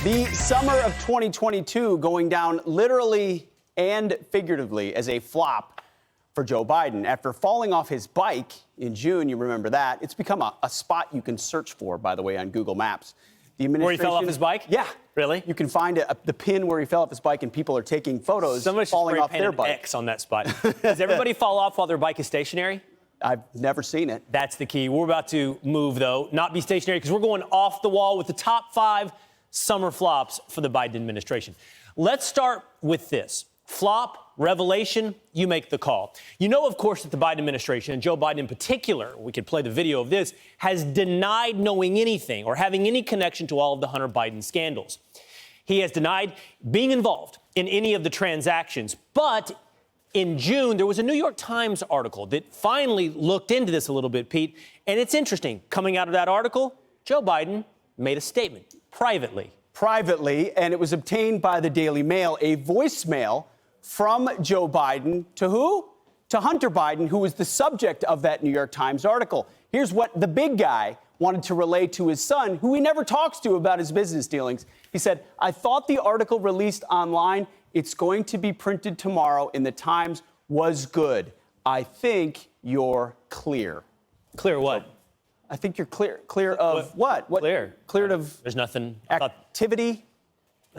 The summer of 2022 going down literally and figuratively as a flop for Joe Biden. After falling off his bike in June, you remember that. It's become a spot you can search for, by the way, on Google Maps. The Where he fell off his bike? Yeah. Really? You can find the pin where he fell off his bike, and people are taking photos falling off their bike. X on that spot. Does everybody fall off while their bike is stationary? I've never seen it. That's the key. We're about to move, though, not be stationary, because we're going off the wall with the top 5 summer flops for the Biden administration. Let's start with this. Flop, revelation, you make the call. You know, of course, that the Biden administration, and Joe Biden in particular, we could play the video of this, has denied knowing anything or having any connection to all of the Hunter Biden scandals. He has denied being involved in any of the transactions. But in June, there was a New York Times article that finally looked into this a little bit, Pete. And it's interesting. Coming out of that article, Joe Biden made a statement privately, and it was obtained by the Daily Mail, a voicemail from Joe Biden to who? To Hunter Biden, who was the subject of that New York Times article. Here's what the big guy wanted to relay to his son, who he never talks to about his business dealings. He said, "I thought the article released online, it's going to be printed tomorrow in the Times, was good. I think you're clear." Clear what? I think you're clear of what? Clear. Cleared of There's nothing. activity,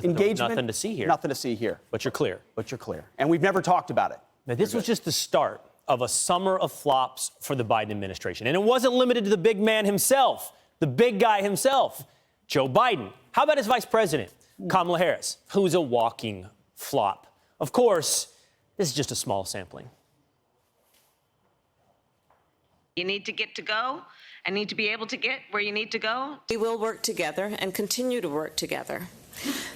engagement? Nothing to see here. Nothing to see here. But you're clear. But you're clear. And we've never talked about it. Now, this was just the start of a summer of flops for the Biden administration. And it wasn't limited to the big man himself, the big guy himself, Joe Biden. How about his vice president, Kamala Harris, who's a walking flop? Of course, this is just a small sampling. You need to get to go. I need to be able to get where you need to go. We will work together and continue to work together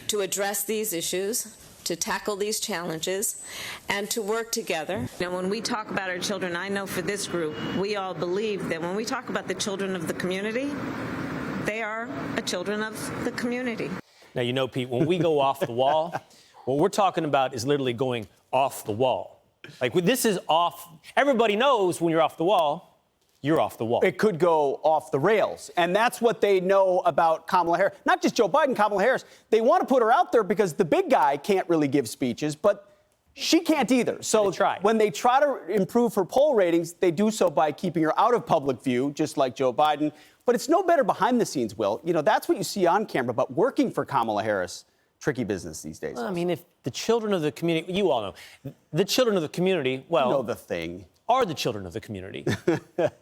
to address these issues, to tackle these challenges, and to work together. Now, when we talk about our children, I know for this group, we all believe that when we talk about the children of the community, they are children of the community. Now, you know, Pete, when we go off the wall, what we're talking about is literally going off the wall. Like, this is off. Everybody knows when you're off the wall, you're off the wall. It could go off the rails. And that's what they know about Kamala Harris. Not just Joe Biden, Kamala Harris. They want to put her out there because the big guy can't really give speeches, but she can't either. So when they try to improve her poll ratings, they do so by keeping her out of public view, just like Joe Biden. But it's no better behind the scenes, Will. You know, that's what you see on camera. But working for Kamala Harris, tricky business these days. Well, I mean, if the children of the community, you all know, the children of the community, well, you know the thing. Are the children of the community.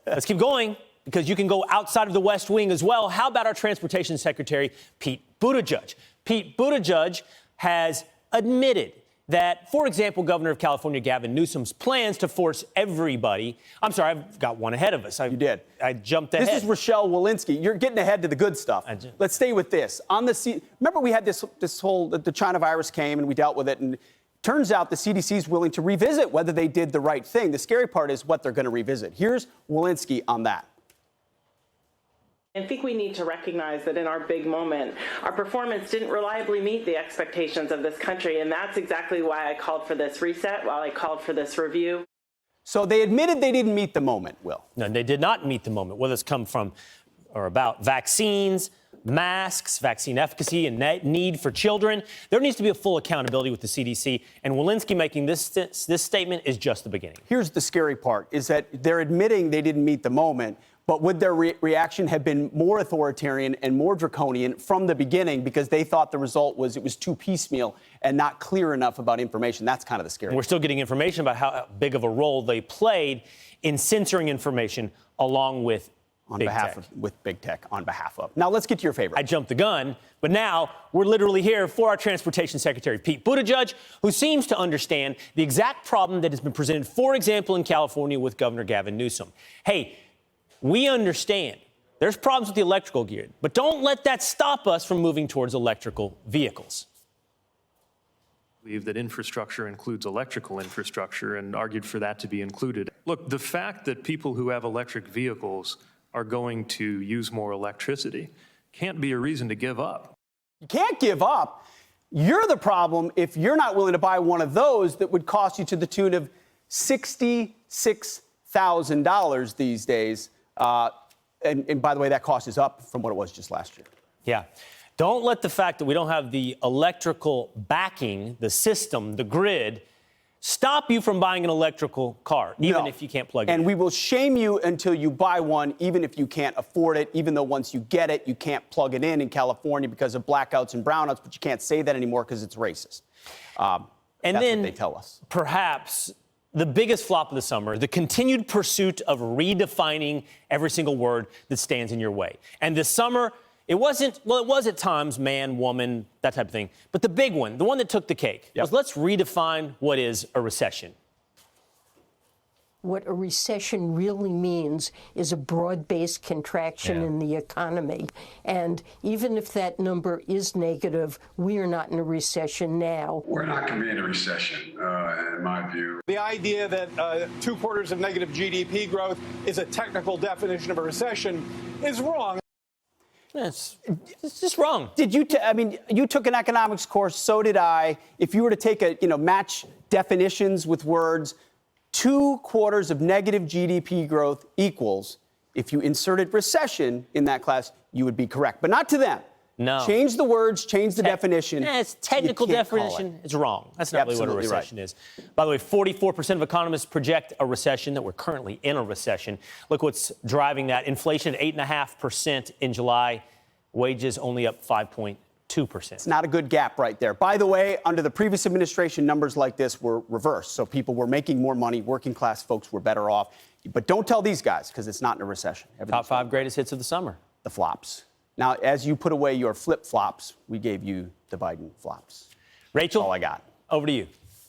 Let's keep going, because you can go outside of the West Wing as well. How about our Transportation Secretary, Pete Buttigieg? Pete Buttigieg has admitted that, for example, Governor of California Gavin Newsom's plans to force everybody. I'm sorry, I've got one ahead of us. You did. I jumped ahead. This is Rochelle Walensky. You're getting ahead to the good stuff. Let's stay with this. Remember we had this whole, the China virus came and we dealt with it, and turns out the CDC is willing to revisit whether they did the right thing. The scary part is what they're going to revisit. Here's Walensky on that. I think we need to recognize that in our big moment, our performance didn't reliably meet the expectations of this country, and that's exactly why I called for this reset, why I called for this review. So they admitted they didn't meet the moment, Will. No, they did not meet the moment. Whether it's come from or about vaccines, masks, vaccine efficacy, and need for children, there needs to be a full accountability with the CDC, and Walensky making this statement is just the beginning. Here's the scary part, is that they're admitting they didn't meet the moment, but would their reaction have been more authoritarian and more draconian from the beginning because they thought the result was it was too piecemeal and not clear enough about information? That's kind of the scary part. We're still getting information about how big of a role they played in censoring information along with big tech on behalf of. Now, let's get to your favorite. I jumped the gun, but now we're literally here for our Transportation Secretary, Pete Buttigieg, who seems to understand the exact problem that has been presented, for example, in California with Governor Gavin Newsom. Hey, we understand there's problems with the electrical grid, but don't let that stop us from moving towards electrical vehicles. Believe that infrastructure includes electrical infrastructure and argued for that to be included. Look, the fact that people who have electric vehicles are going to use more electricity can't be a reason to give up. You can't give up. You're the problem if you're not willing to buy one of those that would cost you to the tune of $66,000 these days. And by the way, that cost is up from what it was just last year. Yeah. Don't let the fact that we don't have the electrical backing, the system, the grid, stop you from buying an electrical car, even if you can't plug it in. And we will shame you until you buy one, even if you can't afford it, even though once you get it, you can't plug it in California because of blackouts and brownouts, but you can't say that anymore because it's racist. And that's then what they tell us. Perhaps the biggest flop of the summer, the continued pursuit of redefining every single word that stands in your way. And this summer, it was at times man, woman, that type of thing. But the big one, the one that took the cake, was let's redefine what is a recession. What a recession really means is a broad-based contraction in the economy. And even if that number is negative, we are not in a recession now. We're not going to be in a recession, in my view. The idea that 2 quarters of negative GDP growth is a technical definition of a recession is wrong. It's just wrong. Did you? You took an economics course. So did I. If you were to take match definitions with words, 2 quarters of negative GDP growth equals. If you inserted recession in that class, you would be correct, but not to them. No. Change the words, change the definition. It's technical definition. It's wrong. That's not really what a recession is. By the way, 44% of economists project a recession, that we're currently in a recession. Look what's driving that. Inflation at 8.5% in July. Wages only up 5.2%. It's not a good gap right there. By the way, under the previous administration, numbers like this were reversed. So people were making more money. Working class folks were better off. But don't tell these guys, because it's not in a recession. Top 5 greatest hits of the summer. The flops. Now, as you put away your flip-flops, we gave you the Biden flops. Rachel, That's all I got. Over to you.